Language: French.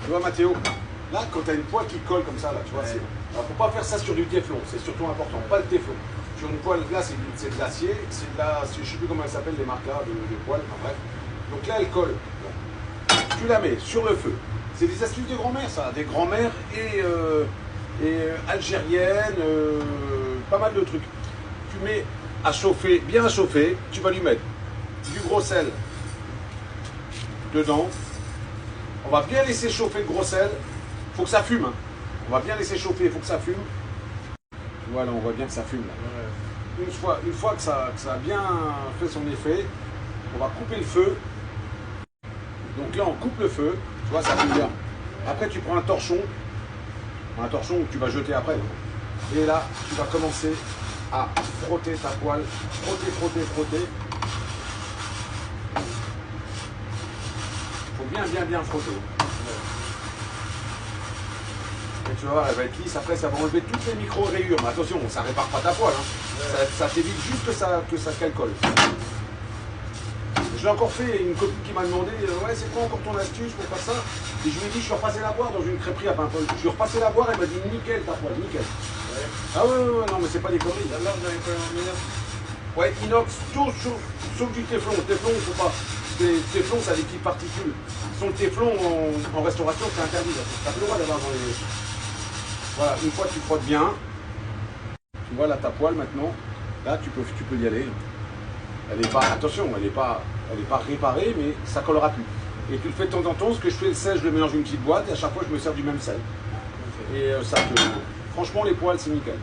Tu vois Mathéo, là quand tu as une poêle qui colle comme ça, là, tu vois, ouais. Alors faut pas faire ça sur du téflon, c'est surtout important, pas le téflon. Sur une poêle, là c'est de l'acier, c'est de la, je sais plus comment elle s'appelle les marques là, de poêle, enfin bref. Donc là elle colle. Bon. Tu la mets sur le feu. C'est des astuces de grand-mère ça, des grand-mères et algériennes, pas mal de trucs. Tu mets à chauffer, bien à chauffer, tu vas lui mettre du gros sel dedans. On va bien laisser chauffer le gros sel. Il faut que ça fume. Hein. On va bien laisser chauffer, il faut que ça fume. Voilà, on voit bien que ça fume là. Ouais. Une fois que ça a bien fait son effet, on va couper le feu. Donc là, on coupe le feu. Tu vois, ça fume bien. Après, tu prends un torchon que tu vas jeter après. Et là, tu vas commencer à frotter ta poêle. Frotter, frotter, frotter. Il faut bien frotter. Et tu vas voir, elle va être lisse. Après, ça va enlever toutes les micro-rayures. Mais attention, ça ne répare pas ta poêle. Hein. Ouais. Ça t'évite juste que ça calcole. Je l'ai encore fait, une copine qui m'a demandé ouais, c'est quoi encore ton astuce pour faire ça? Et je lui ai dit, je suis repassé la boire dans une crêperie à Paimpol. Je suis repassé la boire, elle m'a dit nickel ta poêle, nickel. Ouais. Ah ouais, non, mais c'est pas des conneries. D'abord, vous avez pas en inox? Ouais, inox, tout sauf du téflon. Téflon, il faut pas. Téflon, ça a des petites particules. Son téflon en restauration, c'est interdit. Tu n'as plus le droit d'avoir dans les. Voilà, une fois que tu frottes bien, tu vois là ta poêle maintenant, là tu peux y aller. Elle n'est pas, attention, elle n'est pas réparée, mais ça collera plus. Et tu le fais de temps en temps, ce que je fais, le sel, je le mélange dans une petite boîte, et à chaque fois je me sers du même sel. Et franchement, les poêles, c'est nickel.